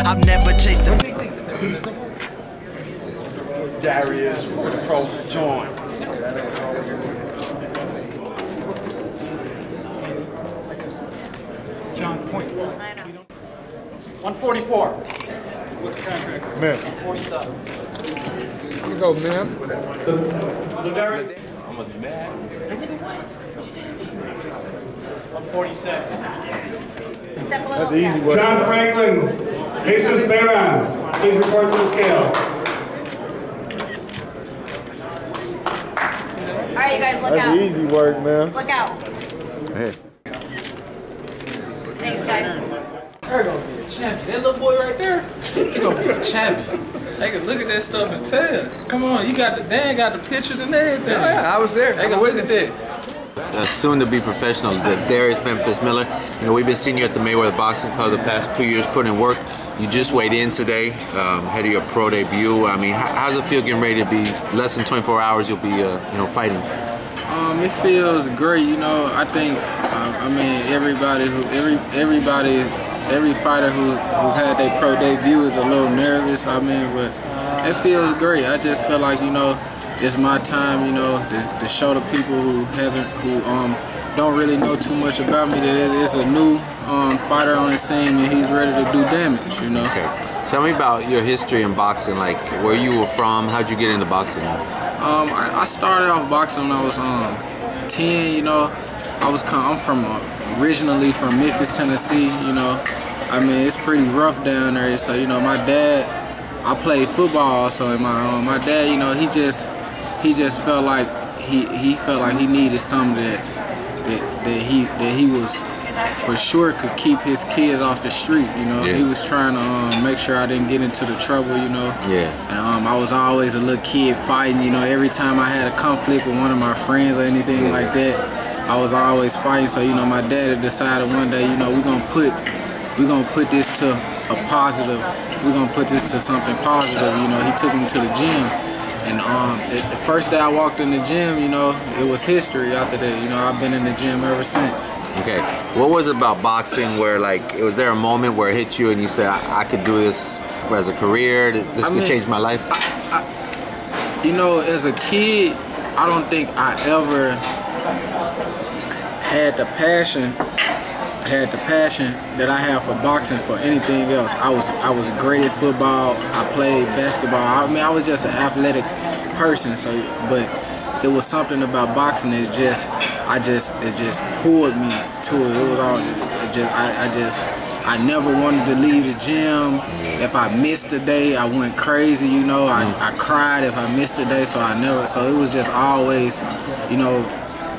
I've never chased a LaDarius Pro join. John points. I know. 144. What's the contract? Man. 47. Here you go, man. LaDarius. I'm gonna be mad. 146. Step a That's little easy down. work. John Franklin, Jesus Barron, please report to the scale. All right, you guys, look That's out. easy work, man. Look out. Hey. Thanks, guys. They're gonna be a champion. That little boy right there, he gonna be a champion. They can look at that stuff and tell. Come on, you got the Dan got the pictures and everything. Oh, yeah, I was there. They can look at that. Soon to be professional, LaDarius Memphis Miller. You know, we've been seeing you at the Mayweather Boxing Club the past 2 years putting in work. You just weighed in today, ahead of your pro debut. I mean, how does it feel getting ready to be less than 24 hours you'll be, you know, fighting? It feels great, you know. I think, I mean, every fighter who's had their pro debut is a little nervous. I mean, but it feels great. I just feel like, you know, it's my time, you know, to show the people who don't really know too much about me that it's a new fighter on the scene and he's ready to do damage, you know. Okay. Tell me about your history in boxing, like where you were from, how'd you get into boxing? I started off boxing when I was 10, you know. I'm from originally from Memphis, Tennessee, you know. I mean, it's pretty rough down there, so, you know, my dad, I played football also, and my dad, you know, he just felt like he felt like he needed something that he was for sure could keep his kids off the street, you know. Yeah. He was trying to make sure I didn't get into the trouble, you know. Yeah. And I was always a little kid fighting, you know. Every time I had a conflict with one of my friends or anything like that, I was always fighting. So, you know, my dad decided one day, you know, we're gonna put this to a positive. We're gonna put this to something positive. You know, he took me to the gym, and the first day I walked in the gym, you know, it was history. After that, you know, I've been in the gym ever since. Okay, what was it about boxing where, like, was there a moment where it hit you and you said, I could do this as a career, this could change my life? You know, as a kid, I don't think I ever had the passion that I have for boxing for anything else. I was great at football. I played basketball. I mean, I was just an athletic person. So, but it was something about boxing that it just pulled me to it. It was all I never wanted to leave the gym. If I missed a day, I went crazy. You know, I cried if I missed a day. So it was just always, you know,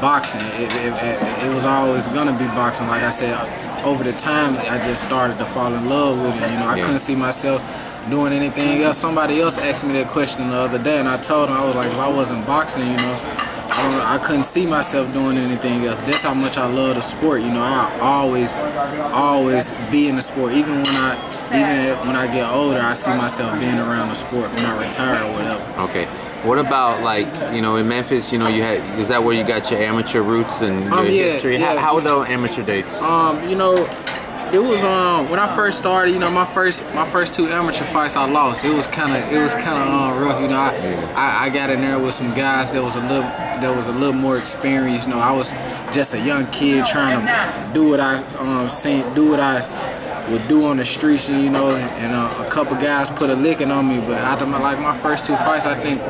boxing. It was always gonna be boxing. Like I said, over the time, I just started to fall in love with it. You know, I couldn't see myself doing anything else. Somebody else asked me that question the other day, and I told them, I was like, if I wasn't boxing, you know, I couldn't see myself doing anything else. That's how much I love the sport. You know, I always be in the sport. Even when I get older, I see myself being around the sport when I retire or whatever. Okay. What about, like, you know, in Memphis, you know, is that where you got your amateur roots and your history? Yeah. How were the amateur days? You know, it was when I first started. You know, my first 2 amateur fights I lost. It was kind of rough. You know, I got in there with some guys that was a little more experienced. You know, I was just a young kid trying to do what I would do on the streets, you know, and a couple guys put a licking on me. But after my first 2 fights, I think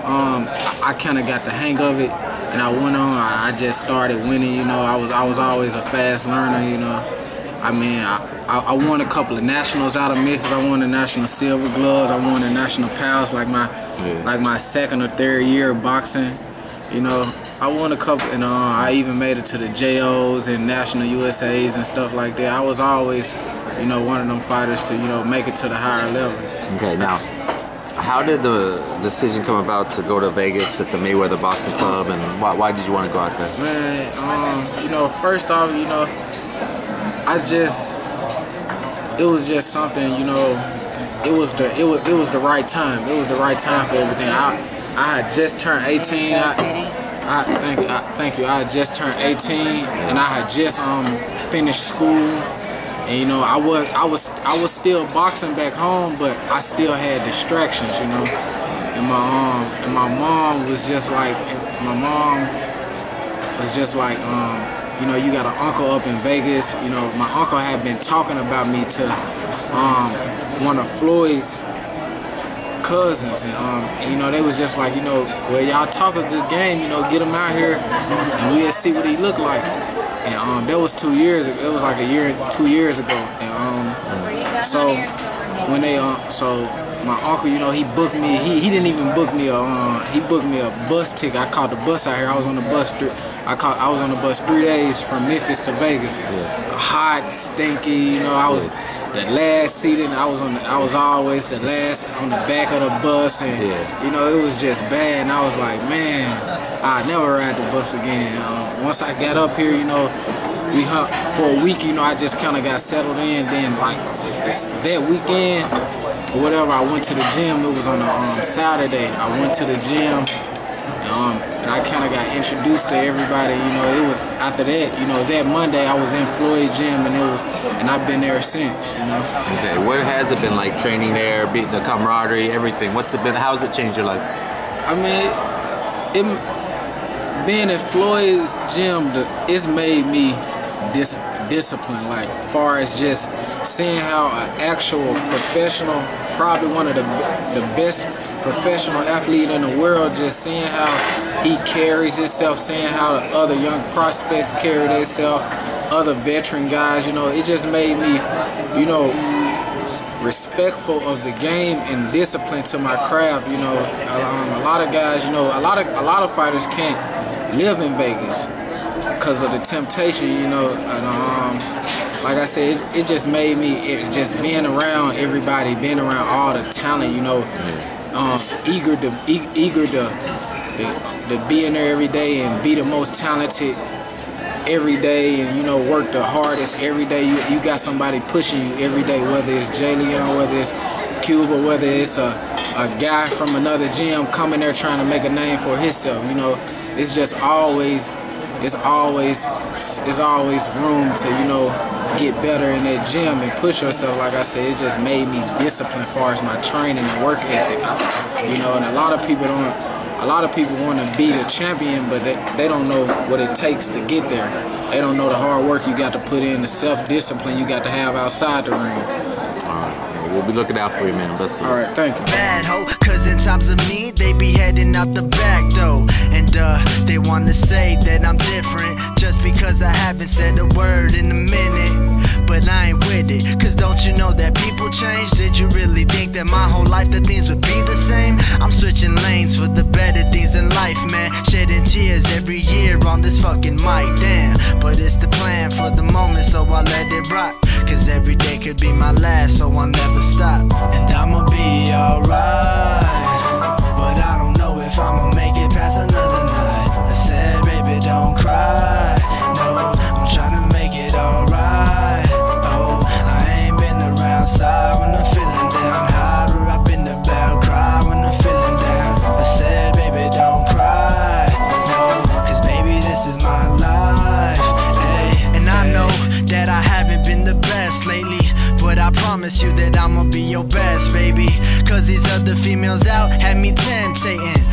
I kind of got the hang of it, and I went on. I just started winning. You know, I was always a fast learner. You know, I mean, I won a couple of nationals out of Memphis. I won the national silver gloves. I won the national pals like my 2nd or 3rd year of boxing. You know, I won a couple, and I even made it to the JOs and national USAs and stuff like that. I was always, you know, one of them fighters to, you know, make it to the higher level. Okay, now, how did the decision come about to go to Vegas at the Mayweather Boxing Club, and why did you want to go out there? Man, you know, first off, you know, it was just something, you know, it was the right time. It was the right time for everything. I had just turned 18. Thank you. I had just turned 18, and I had just finished school. And you know, I was still boxing back home, but I still had distractions, you know. And my mom was just like, you know, you got an uncle up in Vegas. You know, my uncle had been talking about me to one of Floyd's cousins, and you know, they was just like, you know, well, y'all talk a good game, you know, get him out here and we'll see what he looked like. And that was 2 years ago. It was like 2 years ago. And so when they so my uncle, you know, he booked me. He didn't even book me he booked me a bus ticket. I caught the bus out here. I was on the bus. I was on the bus 3 days from Memphis to Vegas. Hot, stinky. You know, I was the last seat, and I was always the last on the back of the bus, and you know, it was just bad. And I was like, man, I'd never ride the bus again. Once I got up here, you know, we humped for a week. You know, I just kind of got settled in. Then like that weekend or whatever, I went to the gym. It was on a Saturday. I went to the gym, and I kind of got introduced to everybody. You know, it was after that. You know, that Monday I was in Floyd's gym, and I've been there since. You know. Okay, what has it been like training there, the camaraderie, everything? What's it been? How's it changed your life? I mean, being at Floyd's gym, it's made me disciplined. Like, far as just seeing how an actual professional, probably one of the best professional athlete in the world, just seeing how he carries himself, seeing how the other young prospects carry themselves, other veteran guys, you know, it just made me, you know, respectful of the game and disciplined to my craft. You know, a lot of guys, you know, a lot of fighters can't live in Vegas because of the temptation, you know, and like I said, it just made me, just being around everybody, being around all the talent, you know, eager to be in there every day and be the most talented every day, and you know, work the hardest every day. You got somebody pushing you every day, whether it's Jay Leon, whether it's Cuba, whether it's a guy from another gym coming there trying to make a name for himself. You know, it's just always room to, you know, get better in that gym and push yourself. Like I said, it just made me disciplined as far as my training and work ethic. You know, and a lot of people want to be the champion, but they don't know what it takes to get there. They don't know the hard work you got to put in, the self-discipline you got to have outside the ring. All right, we'll be looking out for you, man. Best of luck. All right, thank you. Bad hoe, cause in times of need, they be heading out the back door. And they wanna say that I'm different just because I haven't said a word in a minute. But I ain't with it, cause don't you know that people change? Did you really think that my whole life that things would be the same? I'm switching lanes for the better things in life, man. Shedding tears every year on this fucking mic, damn. But it's the plan for the moment, so I let it rock. Cause every day could be my last, so I'll never stop. And I'ma be alright, but I don't know if I'ma make it past another night. I said, baby, don't cry. No, I'm trying to make it alright. Oh, I ain't been around side when I'm feeling down. Hide or I've been about cry when I'm feeling down. I said, baby, don't cry. No, cause baby, this is my life. Hey, and I know that I haven't been the best lately, but I promise you that I'ma be your best, baby. Cause these other females out had me tentating.